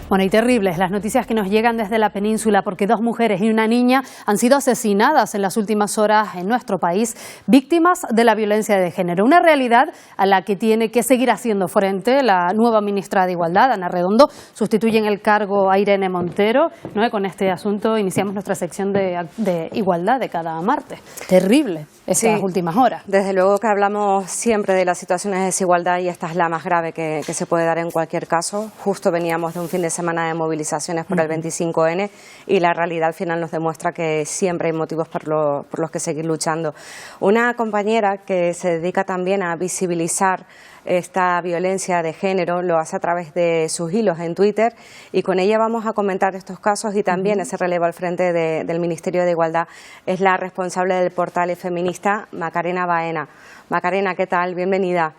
Bueno, y terribles las noticias que nos llegan desde la península, porque 2 mujeres y una niña han sido asesinadas en las últimas horas en nuestro país, víctimas de la violencia de género. Una realidad a la que tiene que seguir haciendo frente la nueva ministra de Igualdad, Ana Redondo. Sustituye en el cargo a Irene Montero, ¿no? Con este asunto iniciamos nuestra sección de igualdad de cada martes. Terrible estas últimas horas. Desde luego que hablamos siempre de las situaciones de desigualdad y esta es la más grave que se puede dar en cualquier caso. Justo veníamos de un fin de semana de movilizaciones por el 25N y la realidad al final nos demuestra que siempre hay motivos por los que seguir luchando. Una compañera que se dedica también a visibilizar esta violencia de género lo hace a través de sus hilos en Twitter y con ella vamos a comentar estos casos y también ese relevo al frente del Ministerio de Igualdad. Es la responsable del portal feminista, Macarena Baena. Macarena, ¿qué tal? Bienvenida.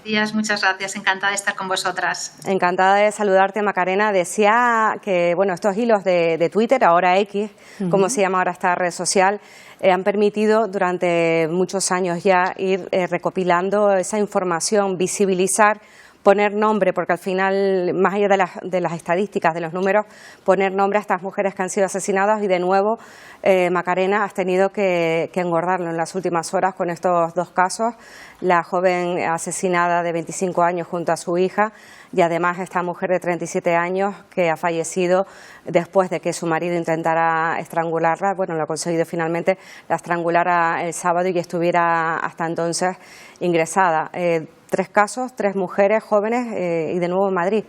Días, muchas gracias, encantada de estar con vosotras. Encantada de saludarte, Macarena. Decía que estos hilos de Twitter, ahora X, como se llama ahora esta red social, han permitido durante muchos años ya ir recopilando esa información, visibilizar, poner nombre, porque al final, más allá de las estadísticas, de los números, poner nombre a estas mujeres que han sido asesinadas y de nuevo, Macarena, has tenido que engordarlo en las últimas horas con estos 2 casos, la joven asesinada de 25 años junto a su hija y además esta mujer de 37 años que ha fallecido después de que su marido intentara estrangularla. Bueno, lo ha conseguido finalmente, la estrangulara el sábado y estuviera hasta entonces ingresada. 3 casos, 3 mujeres jóvenes y de nuevo en Madrid.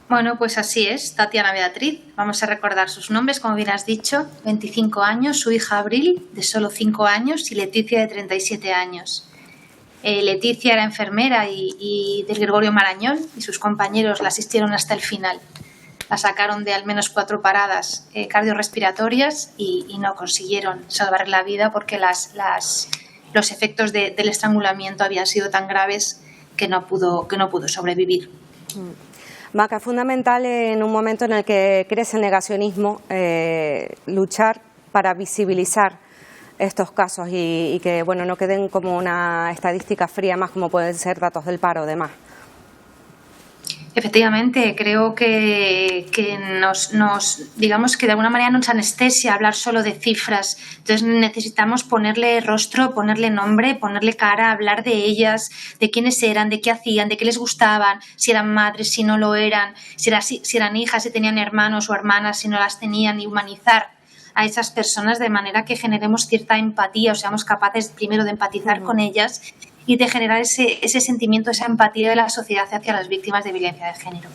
Bueno, pues así es, Tatiana Beatriz, vamos a recordar sus nombres, como bien has dicho, 25 años, su hija Abril, de solo 5 años, y Leticia, de 37 años. Leticia era enfermera y del Gregorio Marañón y sus compañeros la asistieron hasta el final. La sacaron de al menos 4 paradas cardiorrespiratorias y no consiguieron salvar la vida porque los efectos del estrangulamiento habían sido tan graves que no pudo sobrevivir. Maca, es fundamental en un momento en el que crece el negacionismo luchar para visibilizar estos casos y que no queden como una estadística fría más como pueden ser datos del paro o demás. Efectivamente, creo que digamos que de alguna manera nos anestesia hablar solo de cifras. Entonces necesitamos ponerle rostro, ponerle nombre, ponerle cara, hablar de ellas, de quiénes eran, de qué hacían, de qué les gustaban, si eran madres, si no lo eran, si eran hijas, si tenían hermanos o hermanas, si no las tenían, y humanizar a esas personas de manera que generemos cierta empatía o seamos capaces primero de empatizar con ellas y de generar ese sentimiento, esa empatía de la sociedad hacia las víctimas de violencia de género.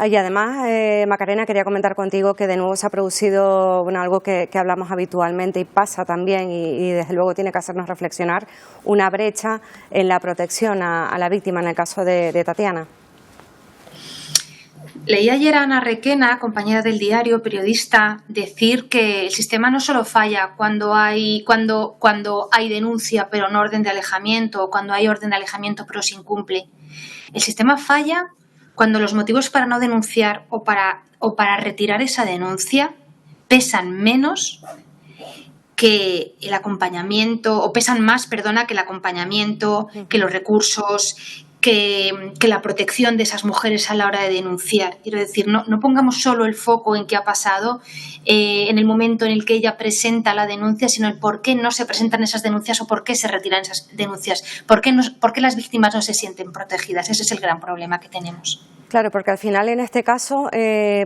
Y además, Macarena, quería comentar contigo que de nuevo se ha producido algo que hablamos habitualmente y pasa también y desde luego tiene que hacernos reflexionar, una brecha en la protección a la víctima en el caso de Tatiana. Leí ayer a Ana Requena, compañera del diario, periodista, decir que el sistema no solo falla cuando hay denuncia pero no orden de alejamiento, o cuando hay orden de alejamiento pero se incumple. El sistema falla cuando los motivos para no denunciar o para retirar esa denuncia pesan menos que el acompañamiento, o pesan más, que el acompañamiento, que los recursos, que la protección de esas mujeres a la hora de denunciar. Quiero decir, no pongamos solo el foco en qué ha pasado en el momento en el que ella presenta la denuncia, sino el por qué no se presentan esas denuncias o por qué se retiran esas denuncias, por qué las víctimas no se sienten protegidas. Ese es el gran problema que tenemos. Claro, porque al final en este caso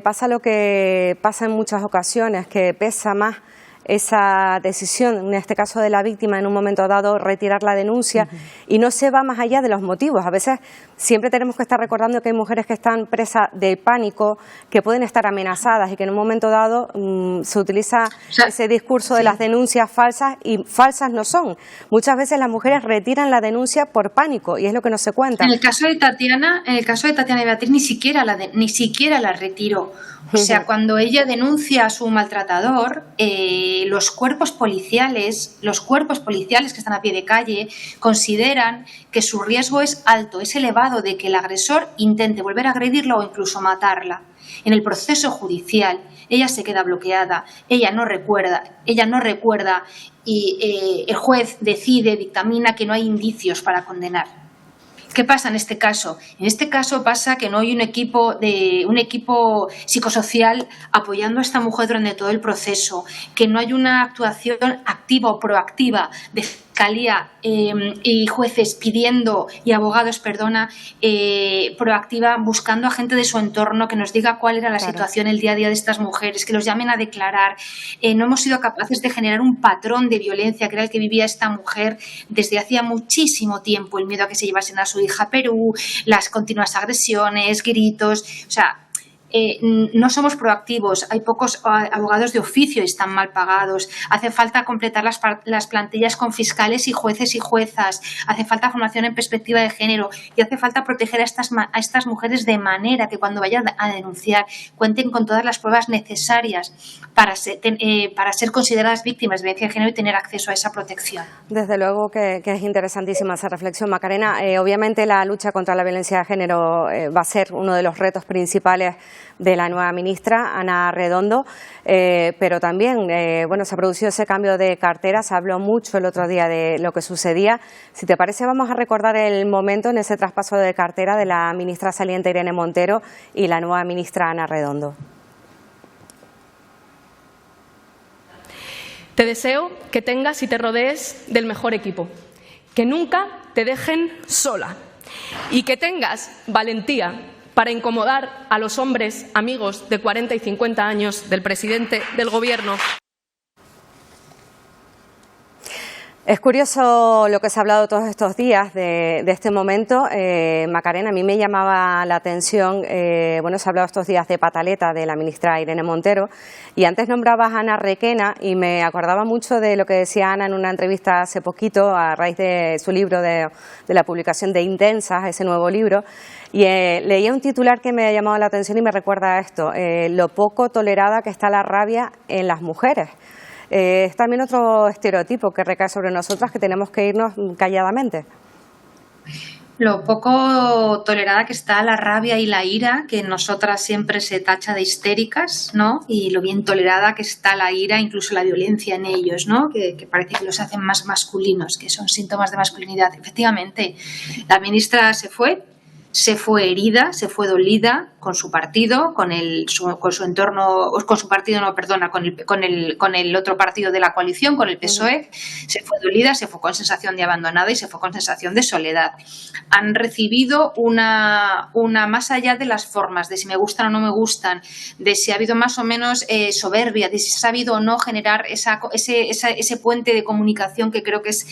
pasa lo que pasa en muchas ocasiones, que pesa más esa decisión, en este caso de la víctima, en un momento dado retirar la denuncia y no se va más allá de los motivos. A veces siempre tenemos que estar recordando que hay mujeres que están presas de pánico, que pueden estar amenazadas y que en un momento dado se utiliza ese discurso de las denuncias falsas y falsas no son. Muchas veces las mujeres retiran la denuncia por pánico y es lo que no se cuenta. En el caso de Tatiana y Beatriz ni siquiera la retiró. O sea, cuando ella denuncia a su maltratador, los cuerpos policiales que están a pie de calle consideran que su riesgo es alto, es elevado de que el agresor intente volver a agredirla o incluso matarla. En el proceso judicial, ella se queda bloqueada, ella no recuerda y el juez dictamina que no hay indicios para condenar. ¿Qué pasa en este caso? En este caso pasa que no hay un equipo psicosocial apoyando a esta mujer durante todo el proceso, que no hay una actuación activa o proactiva de Fiscalía y jueces pidiendo y abogados, proactiva, buscando a gente de su entorno que nos diga cuál era la situación, el día a día de estas mujeres, que los llamen a declarar. No hemos sido capaces de generar un patrón de violencia que era el que vivía esta mujer desde hacía muchísimo tiempo, el miedo a que se llevasen a su hija a Perú, las continuas agresiones, gritos, o sea, no somos proactivos, hay pocos abogados de oficio y están mal pagados, hace falta completar las plantillas con fiscales y jueces y juezas, hace falta formación en perspectiva de género y hace falta proteger a estas mujeres de manera que cuando vayan a denunciar cuenten con todas las pruebas necesarias para ser consideradas víctimas de violencia de género y tener acceso a esa protección. Desde luego que es interesantísima esa reflexión, Macarena. Obviamente la lucha contra la violencia de género va a ser uno de los retos principales de la nueva ministra, Ana Redondo, pero también se ha producido ese cambio de cartera, se habló mucho el otro día de lo que sucedía. Si te parece, vamos a recordar el momento en ese traspaso de cartera de la ministra saliente Irene Montero y la nueva ministra Ana Redondo. Te deseo que tengas y te rodees del mejor equipo, que nunca te dejen sola y que tengas valentía para incomodar a los hombres amigos de 40 y 50 años del presidente del Gobierno. Es curioso lo que se ha hablado todos estos días de este momento. Macarena, a mí me llamaba la atención, se ha hablado estos días de pataleta de la ministra Irene Montero y antes nombrabas a Ana Requena y me acordaba mucho de lo que decía Ana en una entrevista hace poquito a raíz de su libro, de la publicación de Intensas, ese nuevo libro. Y leía un titular que me ha llamado la atención y me recuerda a esto, lo poco tolerada que está la rabia en las mujeres. Es también otro estereotipo que recae sobre nosotras, que tenemos que irnos calladamente. Lo poco tolerada que está la rabia y la ira, que en nosotras siempre se tacha de histéricas, ¿no? Y lo bien tolerada que está la ira, incluso la violencia en ellos, ¿no? Que parece que los hacen más masculinos, que son síntomas de masculinidad. Efectivamente, la ministra se fue herida, se fue dolida con su partido, con su entorno, con su partido, no, perdona, con el otro partido de la coalición, con el PSOE, se fue dolida, se fue con sensación de abandonada y se fue con sensación de soledad. Han recibido una más allá de las formas, de si me gustan o no me gustan, de si ha habido más o menos soberbia, de si se ha sabido o no generar ese puente de comunicación que creo que es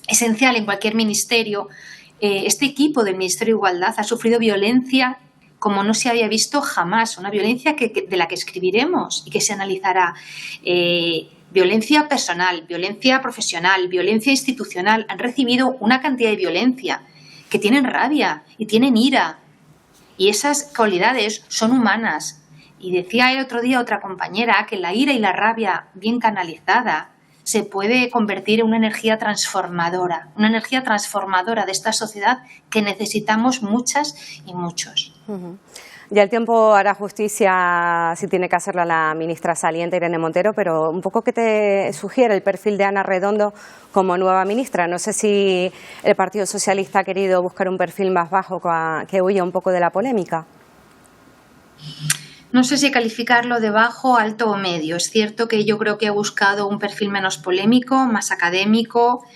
esencial en cualquier ministerio. Este equipo del Ministerio de Igualdad ha sufrido violencia como no se había visto jamás, una violencia de la que escribiremos y que se analizará. Violencia personal, violencia profesional, violencia institucional. Han recibido una cantidad de violencia que tienen rabia y tienen ira. Y esas cualidades son humanas. Y decía el otro día otra compañera que la ira y la rabia bien canalizada se puede convertir en una energía transformadora de esta sociedad que necesitamos muchas y muchos. Ya el tiempo hará justicia si tiene que hacerla la ministra saliente Irene Montero, pero un poco, ¿qué te sugiere el perfil de Ana Redondo como nueva ministra? No sé si el Partido Socialista ha querido buscar un perfil más bajo que huya un poco de la polémica. No sé si calificarlo de bajo, alto o medio. Es cierto que yo creo que he buscado un perfil menos polémico, más académico.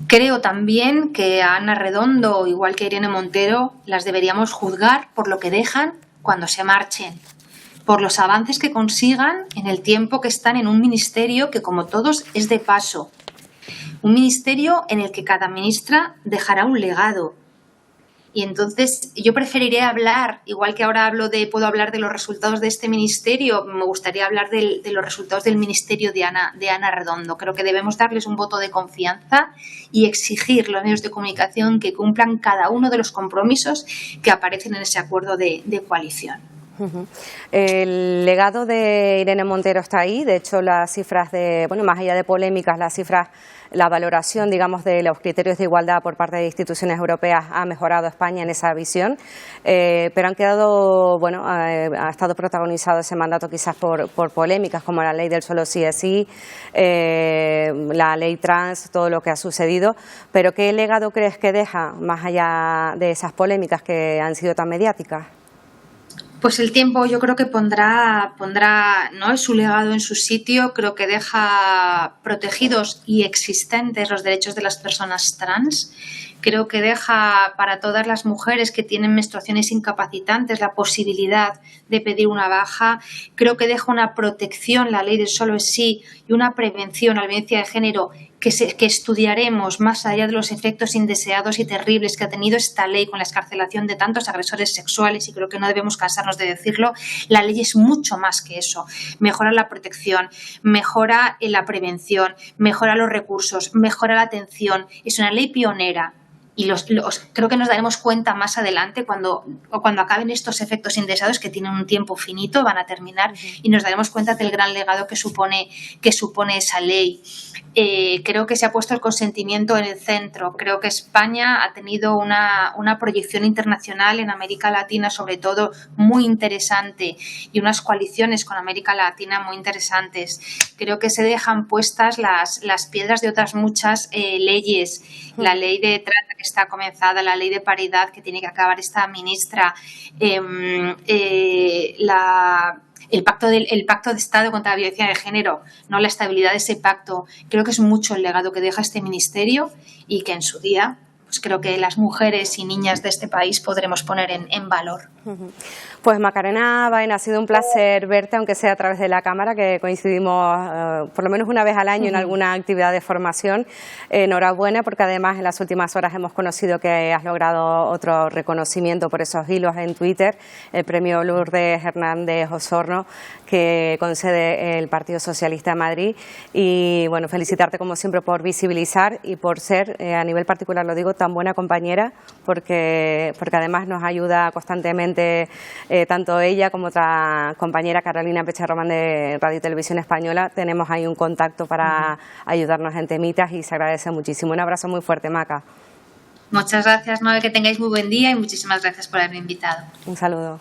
Creo también que a Ana Redondo, igual que a Irene Montero, las deberíamos juzgar por lo que dejan cuando se marchen, por los avances que consigan en el tiempo que están en un ministerio que, como todos, es de paso. Un ministerio en el que cada ministra dejará un legado. Y entonces yo preferiré hablar, igual que ahora puedo hablar de los resultados de este ministerio, me gustaría hablar de los resultados del ministerio de Ana Redondo. Creo que debemos darles un voto de confianza y exigir a los medios de comunicación que cumplan cada uno de los compromisos que aparecen en ese acuerdo de coalición. El legado de Irene Montero está ahí. De hecho, las cifras más allá de polémicas, la valoración, digamos, de los criterios de igualdad por parte de instituciones europeas ha mejorado España en esa visión, pero ha estado protagonizado ese mandato quizás por polémicas como la ley del solo sí es sí, la ley trans, todo lo que ha sucedido. Pero ¿qué legado crees que deja más allá de esas polémicas que han sido tan mediáticas? Pues el tiempo yo creo que pondrá ¿no? su legado en su sitio. Creo que deja protegidos y existentes los derechos de las personas trans. Creo que deja para todas las mujeres que tienen menstruaciones incapacitantes la posibilidad de pedir una baja. Creo que deja una protección, la ley del solo es sí, y una prevención a la violencia de género que estudiaremos más allá de los efectos indeseados y terribles que ha tenido esta ley con la excarcelación de tantos agresores sexuales, y creo que no debemos cansarnos de decirlo. La ley es mucho más que eso. Mejora la protección, mejora la prevención, mejora los recursos, mejora la atención. Es una ley pionera. Y creo que nos daremos cuenta más adelante cuando acaben estos efectos indeseados, que tienen un tiempo finito, van a terminar, y nos daremos cuenta del gran legado que supone esa ley. Creo que se ha puesto el consentimiento en el centro. Creo que España ha tenido una proyección internacional en América Latina, sobre todo, muy interesante, y unas coaliciones con América Latina muy interesantes. Creo que se dejan puestas las piedras de otras muchas leyes. La ley de trata que está comenzada, la ley de paridad que tiene que acabar esta ministra, el pacto de Estado contra la violencia de género, no la estabilidad de ese pacto. Creo que es mucho el legado que deja este ministerio, y que en su día pues creo que las mujeres y niñas de este país podremos poner en valor. Pues Macarena Baena, ha sido un placer verte, aunque sea a través de la cámara, que coincidimos por lo menos una vez al año en alguna actividad de formación. Enhorabuena, porque además en las últimas horas hemos conocido que has logrado otro reconocimiento por esos hilos en Twitter, el premio Lourdes Hernández Osorno, que concede el Partido Socialista de Madrid. Y bueno, felicitarte como siempre por visibilizar y por ser, a nivel particular lo digo, tan buena compañera, porque además nos ayuda constantemente, tanto ella como otra compañera, Carolina Pecharromán, de Radio y Televisión Española. Tenemos ahí un contacto para ayudarnos en temitas, y se agradece muchísimo. Un abrazo muy fuerte, Maca. Muchas gracias, Noel, que tengáis muy buen día, y muchísimas gracias por haberme invitado. Un saludo.